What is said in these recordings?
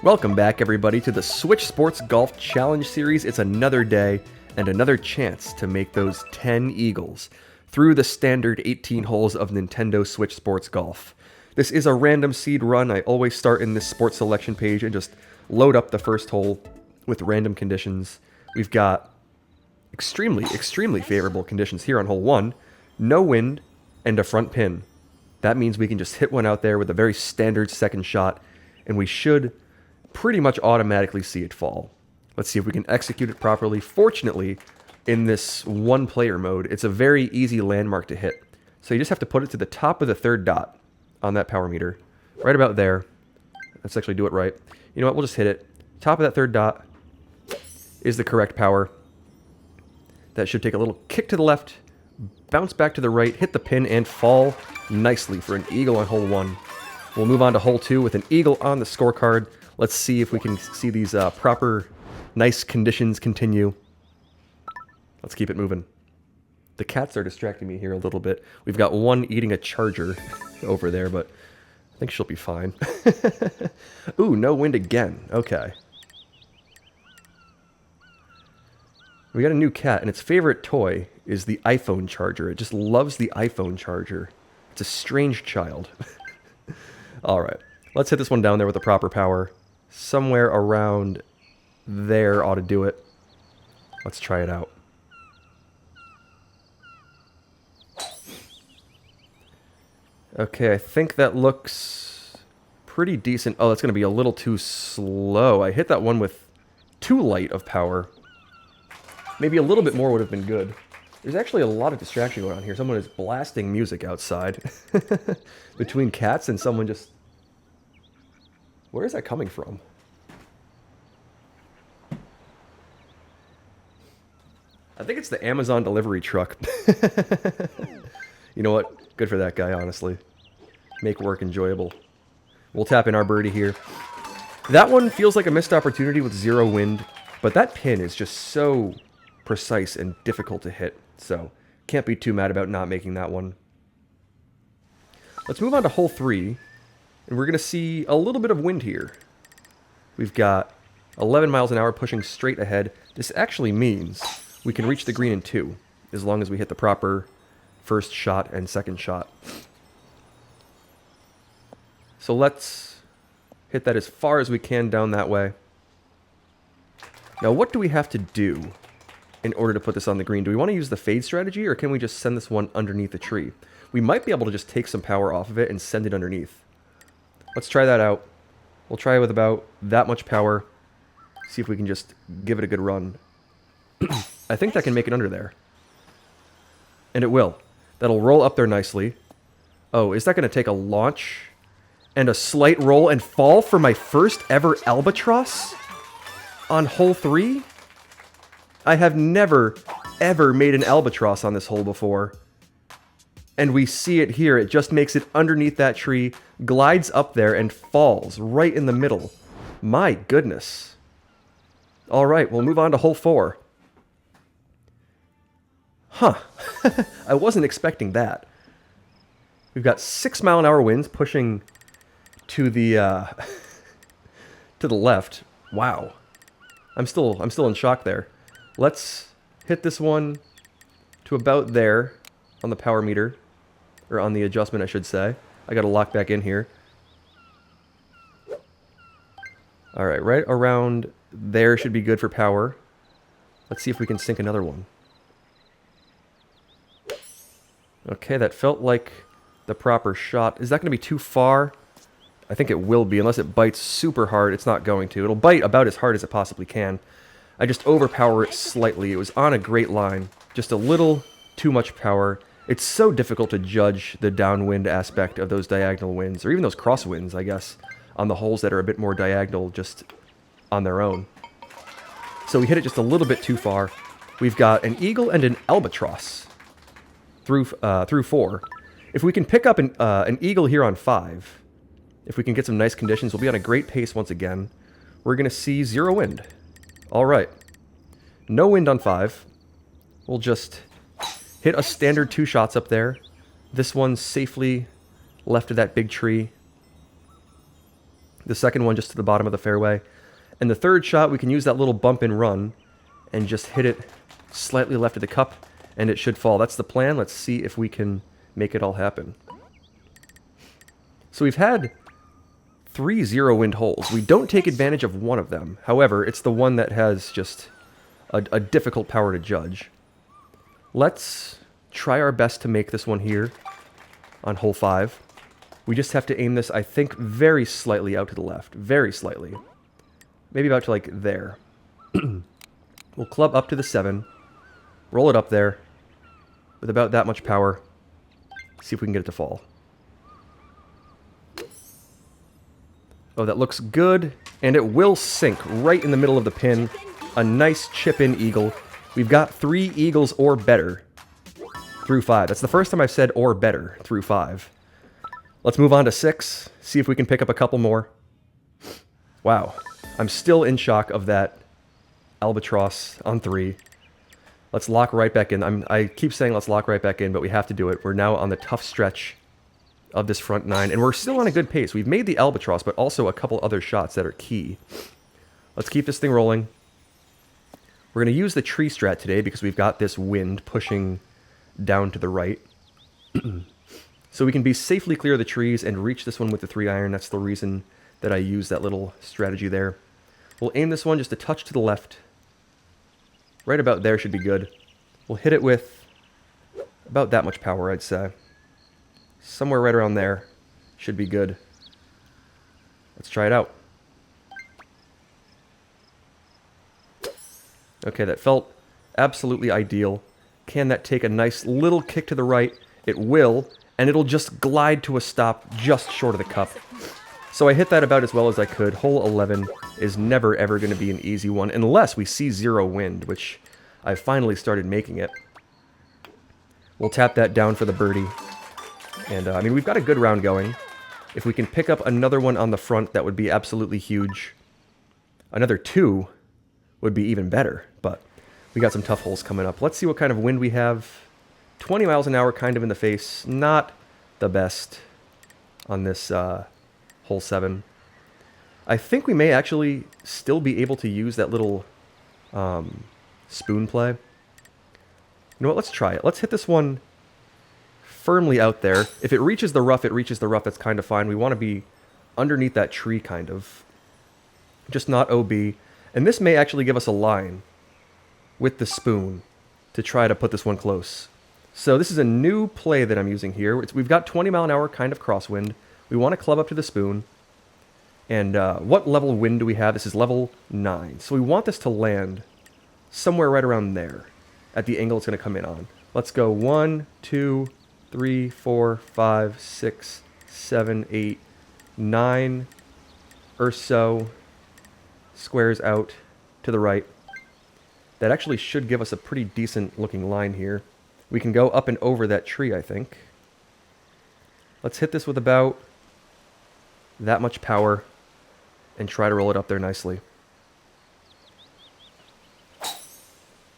Welcome back, everybody, to the Switch Sports Golf Challenge Series. It's another day and another chance to make those 10 eagles through the standard 18 holes of Nintendo Switch Sports Golf. This is a random seed run. I always start in this sports selection page and just load up the first hole with random conditions. We've got extremely favorable conditions here on hole 1. No wind and a front pin. That means we can just hit one out there with a very standard second shot, and we should pretty much automatically see it fall. Let's see if we can execute it properly. Fortunately, in this one-player mode, it's a very easy landmark to hit. So you just have to put it to the top of the third dot on that power meter. Right about there. Let's actually do it right. You know what? We'll just hit it. Top of that third dot is the correct power. That should take a little kick to the left, bounce back to the right, hit the pin, and fall nicely for an eagle on hole 1. We'll move on to hole 2 with an eagle on the scorecard. Let's see if we can see these proper, nice conditions continue. Let's keep it moving. The cats are distracting me here a little bit. We've got one eating a charger over there, but I think she'll be fine. Ooh, no wind again. Okay. We got a new cat, and its favorite toy is the iPhone charger. It just loves the iPhone charger. It's a strange child. All right. Let's hit this one down there with the proper power. Somewhere around there ought to do it. Let's try it out. Okay, I think that looks pretty decent. Oh, that's going to be a little too slow. I hit that one with too light of power. Maybe a little bit more would have been good. There's actually a lot of distraction going on here. Someone is blasting music outside. Between cats and someone just... Where is that coming from? I think it's the Amazon delivery truck. You know what? Good for that guy, honestly. Make work enjoyable. We'll tap in our birdie here. That one feels like a missed opportunity with zero wind, but that pin is just so precise and difficult to hit, so can't be too mad about not making that one. Let's move on to hole 3, and we're going to see a little bit of wind here. We've got 11 miles an hour pushing straight ahead. This actually means we can reach the green in 2, as long as we hit the proper first shot and second shot. So let's hit that as far as we can down that way. Now, what do we have to do in order to put this on the green? Do we want to use the fade strategy, or can we just send this one underneath the tree? We might be able to just take some power off of it and send it underneath. Let's try that out. We'll try with about that much power. See if we can just give it a good run. I think that can make it under there. And it will. That'll roll up there nicely. Oh, is that going to take a launch and a slight roll and fall for my first ever Albatross on hole 3? I have never, ever made an Albatross on this hole before. And we see it here. It just makes it underneath that tree, glides up there, and falls right in the middle. My goodness. All right, we'll move on to hole 4. Huh. I wasn't expecting that. We've got 6-mile-an-hour winds pushing to the to the left. Wow. I'm still in shock there. Let's hit this one to about there on the power meter, or on the adjustment, I should say. I got to lock back in here. All right, right around there should be good for power. Let's see if we can sink another one. Okay, that felt like the proper shot. Is that going to be too far? I think it will be, unless it bites super hard. It's not going to. It'll bite about as hard as it possibly can. I just overpower it slightly. It was on a great line. Just a little too much power. It's so difficult to judge the downwind aspect of those diagonal winds, or even those crosswinds, I guess, on the holes that are a bit more diagonal just on their own. So we hit it just a little bit too far. We've got an eagle and an albatross through 4. If we can pick up an eagle here on 5, if we can get some nice conditions, we'll be on a great pace once again. We're going to see 0 wind. All right. No wind on 5. We'll just hit a standard 2 shots up there. This one's safely left of that big tree. The second one just to the bottom of the fairway. And the third shot, we can use that little bump and run and just hit it slightly left of the cup, and it should fall. That's the plan. Let's see if we can make it all happen. So we've had 3 0-wind holes. We don't take advantage of one of them. However, it's the one that has just a difficult power to judge. Let's try our best to make this one here on hole 5. We just have to aim this, I think, very slightly out to the left. Very slightly. Maybe about to, like, there. We'll club up to the 7. Roll it up there with about that much power. See if we can get it to fall. Oh, that looks good. And it will sink right in the middle of the pin. A nice chip-in eagle. We've got 3 eagles or better through 5. That's the first time I've said or better through 5. Let's move on to 6. See if we can pick up a couple more. Wow. I'm still in shock of that Albatross on 3. Let's lock right back in. I keep saying let's lock right back in, but we have to do it. We're now on the tough stretch of this front 9, and we're still on a good pace. We've made the Albatross, but also a couple other shots that are key. Let's keep this thing rolling. We're going to use the tree strat today because we've got this wind pushing down to the right. So we can be safely clear of the trees and reach this one with the 3-iron. That's the reason that I use that little strategy there. We'll aim this one just a touch to the left. Right about there should be good. We'll hit it with about that much power, I'd say. Somewhere right around there should be good. Let's try it out. Okay, that felt absolutely ideal. Can that take a nice little kick to the right? It will, and it'll just glide to a stop just short of the cup. So I hit that about as well as I could. Hole 11 is never ever going to be an easy one unless we see 0 wind, which I finally started making it. We'll tap that down for the birdie. And I mean, we've got a good round going. If we can pick up another one on the front, that would be absolutely huge. Another 2 would be even better, but we got some tough holes coming up. Let's see what kind of wind we have. 20 miles an hour kind of in the face. Not the best on this hole 7. I think we may actually still be able to use that little spoon play. You know what? Let's try it. Let's hit this one firmly out there. If it reaches the rough, it reaches the rough. That's kind of fine. We want to be underneath that tree, kind of. Just not OB. And this may actually give us a line with the spoon to try to put this one close. So this is a new play that I'm using here. We've got 20 mile an hour kind of crosswind. We want to club up to the spoon. And what level wind do we have? This is level 9. So we want this to land somewhere right around there at the angle it's going to come in on. Let's go 1, 2, 3, 4, 5, 6, 7, 8, 9 or so squares out to the right. That actually should give us a pretty decent looking line here. We can go up and over that tree, I think. Let's hit this with about that much power and try to roll it up there nicely.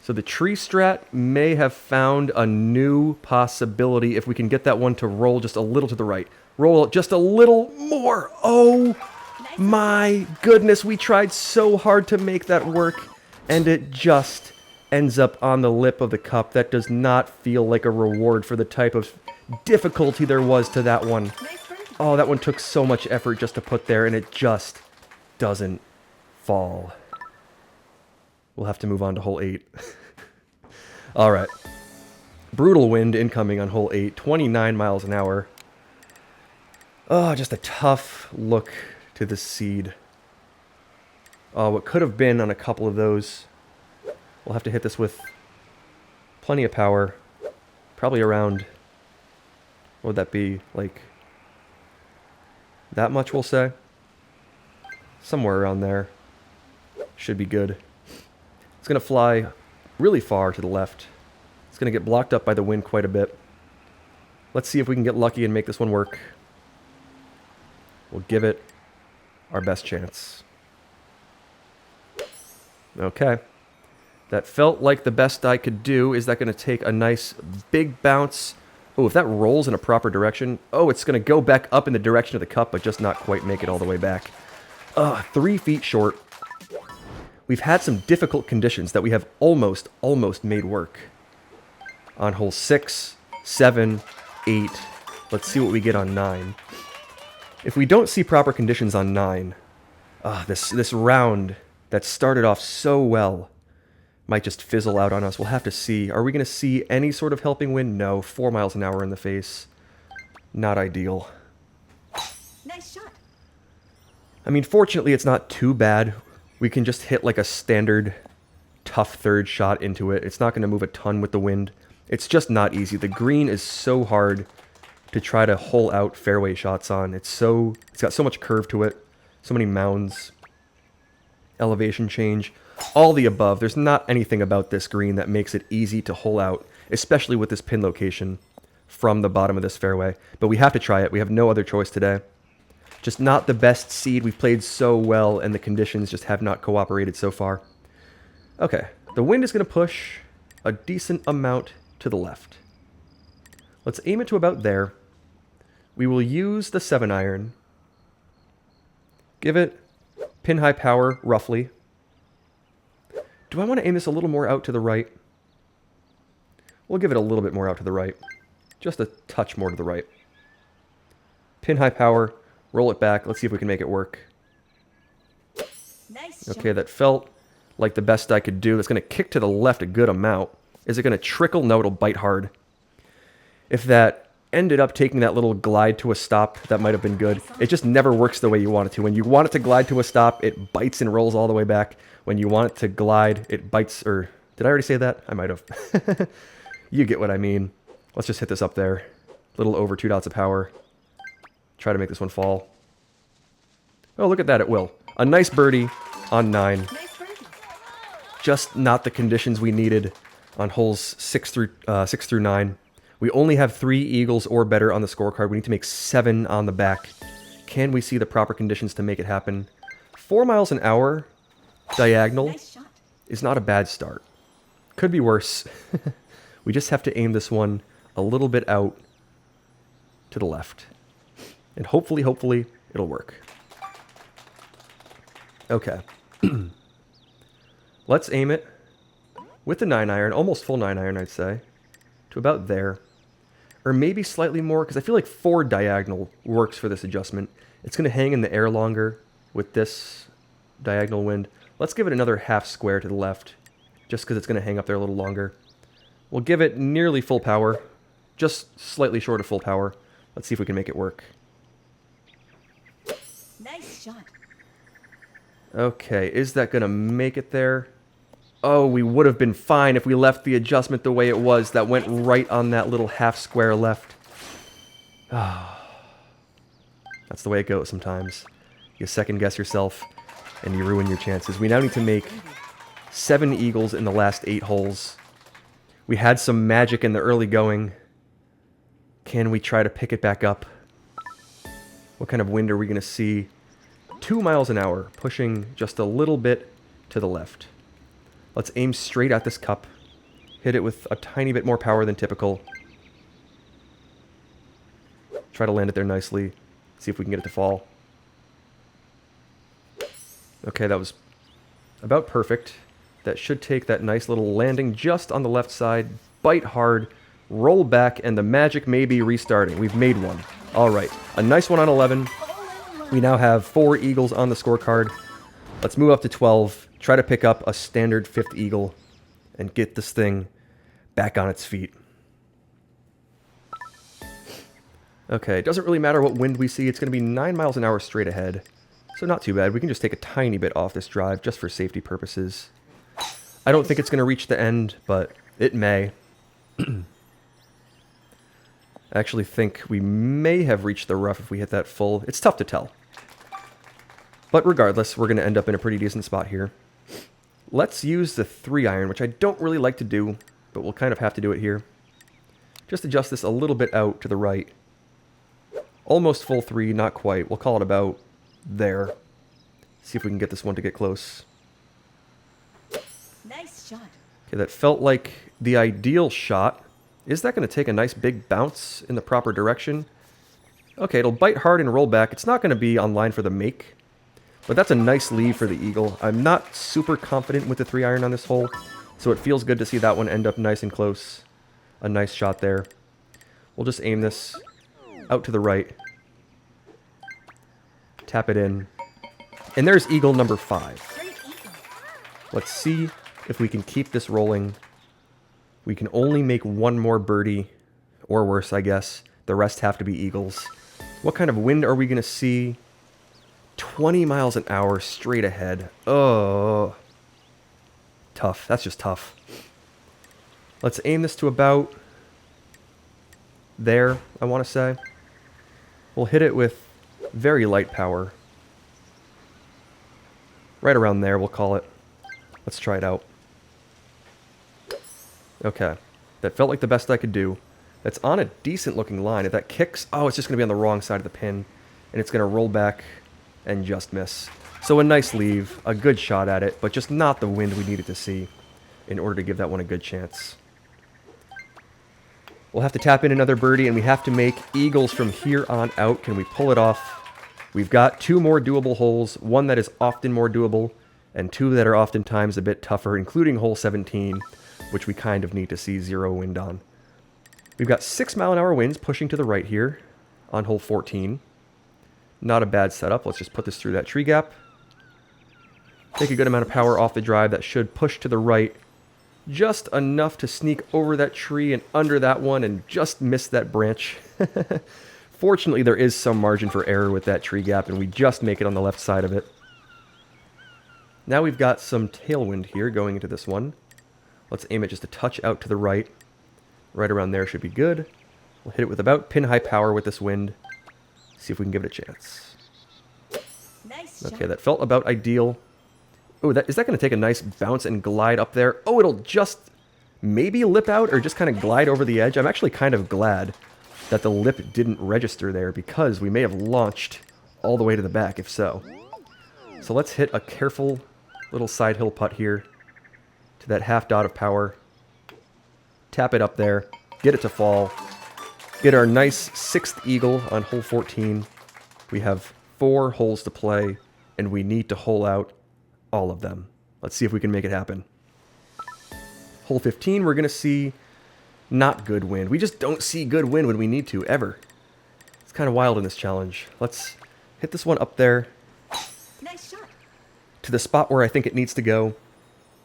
So the tree strat may have found a new possibility if we can get that one to roll just a little to the right. Roll it just a little more. Oh my goodness, we tried so hard to make that work, and it just ends up on the lip of the cup. That does not feel like a reward for the type of difficulty there was to that one. Oh, that one took so much effort just to put there, and it just doesn't fall. We'll have to move on to hole 8. All right. Brutal wind incoming on hole 8, 29 miles an hour. Oh, just a tough look to the seed. Oh, what could have been on a couple of those. We'll have to hit this with plenty of power. Probably around, what would that be, like that much, we'll say? Somewhere around there. Should be good. It's going to fly really far to the left. It's going to get blocked up by the wind quite a bit. Let's see if we can get lucky and make this one work. We'll give it our best chance. Okay. That felt like the best I could do. Is that going to take a nice big bounce? Oh, if that rolls in a proper direction. Oh, it's going to go back up in the direction of the cup, but just not quite make it all the way back. 3 feet short. We've had some difficult conditions that we have almost made work. On hole 6, 7, 8. Let's see what we get on 9. If we don't see proper conditions on 9, this round that started off so well might just fizzle out on us. We'll have to see. Are we going to see any sort of helping wind? No. 4 miles an hour in the face. Not ideal. Nice shot. I mean, fortunately, it's not too bad. We can just hit like a standard tough third shot into it. It's not going to move a ton with the wind. It's just not easy. The green is so hard to try to hole out fairway shots on. It's got so much curve to it. So many mounds. Elevation change. All the above. There's not anything about this green that makes it easy to hole out, especially with this pin location from the bottom of this fairway. But we have to try it. We have no other choice today. Just not the best seed. We've played so well, and the conditions just have not cooperated so far. Okay, the wind is going to push a decent amount to the left. Let's aim it to about there. We will use the 7-iron. Give it pin high power, roughly. Do I want to aim this a little more out to the right? We'll give it a little bit more out to the right. Just a touch more to the right. Pin high power. Roll it back. Let's see if we can make it work. Nice Okay, shot. that felt like the best I could do. It's going to kick to the left a good amount. Is it going to trickle? No, it'll bite hard. If that ended up taking that little glide to a stop, that might have been good. It just never works the way you want it to. When you want it to glide to a stop, it bites and rolls all the way back. When you want it to glide, it bites, or did I already say that? I might have. You get what I mean. Let's just hit this up there. A little over 2 dots of power. Try to make this one fall. Oh, look at that, it will. A nice birdie on 9. Nice birdie. Just not the conditions we needed on holes 6 through 9. We only have 3 eagles or better on the scorecard. We need to make 7 on the back. Can we see the proper conditions to make it happen? 4 miles an hour diagonal Nice shot. is not a bad start. Could be worse. We just have to aim this one a little bit out to the left. And hopefully, it'll work. Okay. Let's aim it with the 9-iron, almost full 9-iron, I'd say, to about there. Or maybe slightly more, because I feel like 4 diagonal works for this adjustment. It's going to hang in the air longer with this diagonal wind. Let's give it another half square to the left, just because it's going to hang up there a little longer. We'll give it nearly full power, just slightly short of full power. Let's see if we can make it work. Nice shot. Okay, is that going to make it there? Oh, we would have been fine if we left the adjustment the way it was. That went right on that little half square left. Ah, that's the way it goes sometimes. You second guess yourself, and you ruin your chances. We now need to make 7 eagles in the last 8 holes. We had some magic in the early going. Can we try to pick it back up? What kind of wind are we going to see? 2 miles an hour, pushing just a little bit to the left. Let's aim straight at this cup. Hit it with a tiny bit more power than typical. Try to land it there nicely. See if we can get it to fall. Okay, that was about perfect. That should take that nice little landing just on the left side. Bite hard, roll back, and the magic may be restarting. We've made one. All right, a nice one on 11. We now have 4 eagles on the scorecard. Let's move up to 12. Try to pick up a standard 5th eagle and get this thing back on its feet. Okay, it doesn't really matter what wind we see. It's going to be 9 miles an hour straight ahead. So not too bad. We can just take a tiny bit off this drive just for safety purposes. I don't think it's going to reach the end, but it may. I actually think we may have reached the rough if we hit that full. It's tough to tell. But regardless, we're going to end up in a pretty decent spot here. Let's use the 3-iron, which I don't really like to do, but we'll kind of have to do it here. Just adjust this a little bit out to the right. Almost full 3, not quite. We'll call it about there. See if we can get this one to get close. Nice shot. Okay, that felt like the ideal shot. Is that going to take a nice big bounce in the proper direction? Okay, it'll bite hard and roll back. It's not going to be on line for the make. But that's a nice leave for the eagle. I'm not super confident with the 3-iron on this hole, so it feels good to see that one end up nice and close. A nice shot there. We'll just aim this out to the right. Tap it in. And there's eagle number 5. Great eagle. Let's see if we can keep this rolling. We can only make one more birdie, or worse, I guess. The rest have to be eagles. What kind of wind are we going to see? 20 miles an hour straight ahead. Oh. Tough. That's just tough. Let's aim this to about there, I want to say. We'll hit it with very light power. Right around there, we'll call it. Let's try it out. Okay. That felt like the best I could do. That's on a decent looking line. If that kicks, oh, it's just going to be on the wrong side of the pin. And it's going to roll back and just miss. So a nice leave, a good shot at it, but just not the wind we needed to see in order to give that one a good chance. We'll have to tap in another birdie, and we have to make eagles from here on out. Can we pull it off? We've got 2 more doable holes, one that is often more doable, and 2 that are oftentimes a bit tougher, including hole 17, which we kind of need to see 0 wind on. We've got 6-mile-an-hour winds pushing to the right here on hole 14. Not a bad setup. Let's just put this through that tree gap. Take a good amount of power off the drive. That should push to the right just enough to sneak over that tree and under that one and just miss that branch. Fortunately, there is some margin for error with that tree gap, and we just make it on the left side of it. Now we've got some tailwind here going into this one. Let's aim it just a touch out to the right. Right around there should be good. We'll hit it with about pin-high power with this wind. See if we can give it a chance. Nice Okay, shot. that felt about ideal. Oh, is that going to take a nice bounce and glide up there? Oh, it'll just maybe lip out or just kind of glide over the edge. I'm actually kind of glad that the lip didn't register there because we may have launched all the way to the back if so. So let's hit a careful little side hill putt here to that half dot of power. Tap it up there. Get it to fall. Get our nice 6th eagle on hole 14. We have 4 holes to play, and we need to hole out all of them. Let's see if we can make it happen. Hole 15, we're going to see not good wind. We just don't see good wind when we need to, ever. It's kind of wild in this challenge. Let's hit this one up there Nice shot. to the spot where I think it needs to go.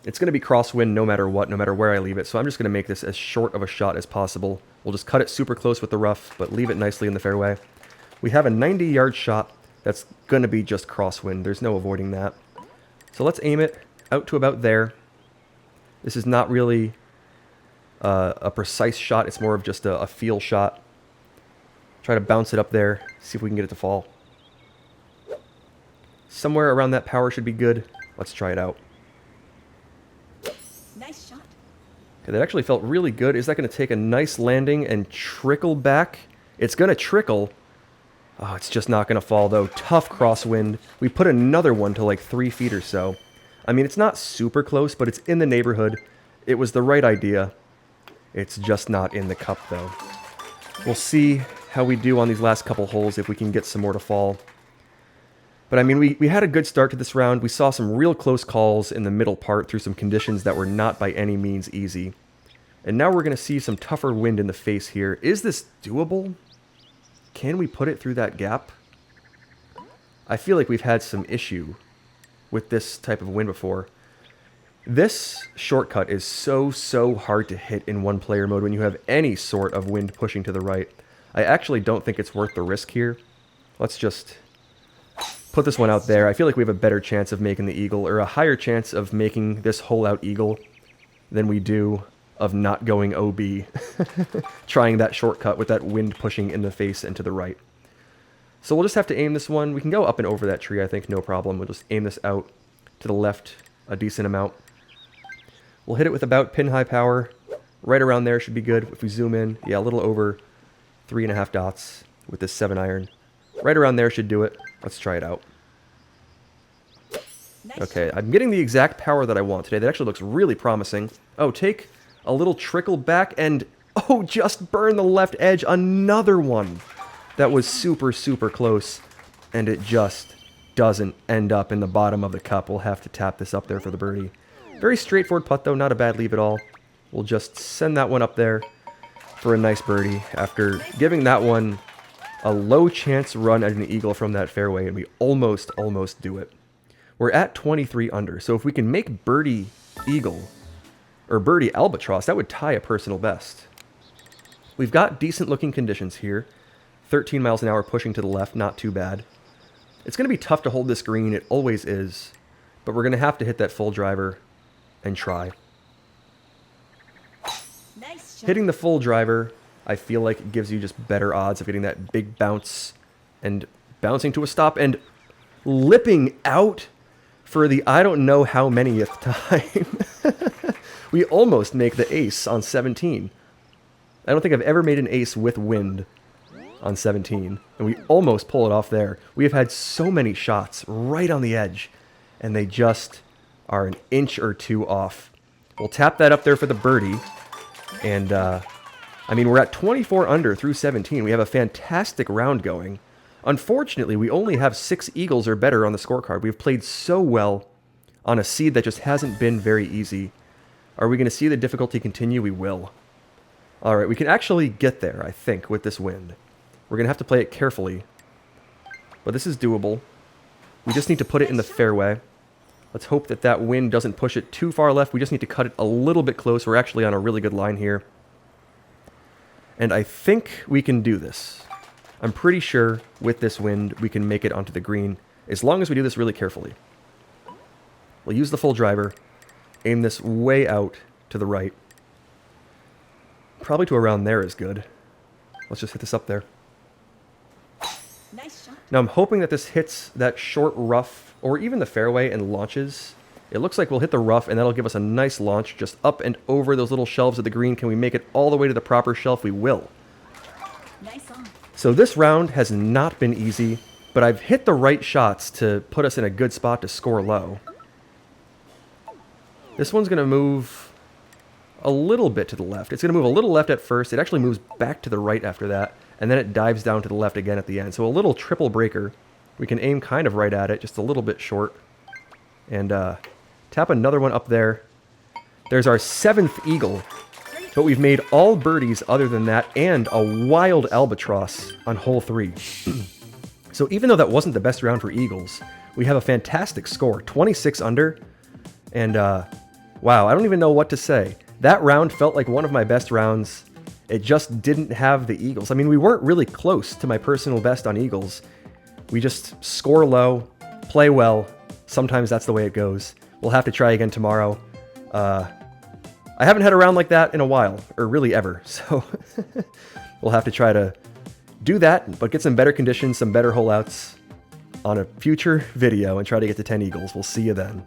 It's going to be crosswind no matter what, no matter where I leave it, so I'm just going to make this as short of a shot as possible. We'll just cut it super close with the rough, but leave it nicely in the fairway. We have a 90-yard shot that's going to be just crosswind. There's no avoiding that. So let's aim it out to about there. This is not really a precise shot. It's more of just a feel shot. Try to bounce it up there. See if we can get it to fall. Somewhere around that power should be good. Let's try it out. Nice shot. Okay, that actually felt really good. Is that going to take a nice landing and trickle back? It's going to trickle. Oh, it's just not going to fall, though. Tough crosswind. We put another one to like 3 feet or so. I mean, it's not super close, but it's in the neighborhood. It was the right idea. It's just not in the cup, though. We'll see how we do on these last couple holes if we can get some more to fall. But I mean, we had a good start to this round. We saw some real close calls in the middle part through some conditions that were not by any means easy. And now we're going to see some tougher wind in the face here. Is this doable? Can we put it through that gap? I feel like we've had some issue with this type of wind before. This shortcut is so hard to hit in one-player mode when you have any sort of wind pushing to the right. I actually don't think it's worth the risk here. Let's just put this one out there. I feel like we have a better chance of making the eagle, or a higher chance of making this hole-out eagle than we do of not going OB. Trying that shortcut with that wind pushing in the face and to the right. So we'll just have to aim this one. We can go up and over that tree, I think, no problem. We'll just aim this out to the left a decent amount. We'll hit it with about pin-high power. Right around there should be good. If we zoom in, yeah, a little over 3.5 dots with this 7-iron. Right around there should do it. Let's try it out. Nice Okay, I'm getting the exact power that I want today. That actually looks really promising. Oh, take a little trickle back and, oh, just burn the left edge. Another one that was super close. And it just doesn't end up in the bottom of the cup. We'll have to tap this up there for the birdie. Very straightforward putt, though. Not a bad leave at all. We'll just send that one up there for a nice birdie after giving that one a low chance run at an eagle from that fairway, and we almost do it. We're at 23 under, so if we can make birdie eagle or birdie albatross, that would tie a personal best. We've got decent looking conditions here. 13 miles an hour pushing to the left, not too bad. It's going to be tough to hold this green, it always is, but we're going to have to hit that full driver and try. Nice shot. Hitting the full driver, I feel like it gives you just better odds of getting that big bounce and bouncing to a stop and lipping out for the I don't know how manyth time. We almost make the ace on 17. I don't think I've ever made an ace with wind on 17, and we almost pull it off there. We have had so many shots right on the edge, and they just are an inch or two off. We'll tap that up there for the birdie, and I mean, we're at 24 under through 17. We have a fantastic round going. Unfortunately, we only have 6 eagles or better on the scorecard. We've played so well on a seed that just hasn't been very easy. Are we going to see the difficulty continue? We will. All right, we can actually get there, I think, with this wind. We're going to have to play it carefully, but this is doable. We just need to put it in the fairway. Let's hope that that wind doesn't push it too far left. We just need to cut it a little bit close. We're actually on a really good line here. And I think we can do this. I'm pretty sure with this wind we can make it onto the green, as long as we do this really carefully. We'll use the full driver, aim this way out to the right. Probably to around there is good. Let's just hit this up there. Nice shot. Now I'm hoping that this hits that short rough, or even the fairway, and launches. It looks like we'll hit the rough, and that'll give us a nice launch just up and over those little shelves of the green. Can we make it all the way to the proper shelf? We will. Nice on. So this round has not been easy, but I've hit the right shots to put us in a good spot to score low. This one's going to move a little bit to the left. It's going to move a little left at first. It actually moves back to the right after that, and then it dives down to the left again at the end. So a little triple breaker. We can aim kind of right at it, just a little bit short. And tap another one up there. There's our 7th eagle, but we've made all birdies other than that, and a wild albatross on hole 3. So even though that wasn't the best round for eagles, we have a fantastic score, 26 under. And wow, I don't even know what to say. That round felt like one of my best rounds. It just didn't have the eagles. I mean, we weren't really close to my personal best on eagles. We just score low, play well. Sometimes that's the way it goes. We'll have to try again tomorrow. I haven't had a round like that in a while, or really ever, so we'll have to try to do that, but get some better conditions, some better hole outs on a future video, and try to get to 10 eagles. We'll see you then.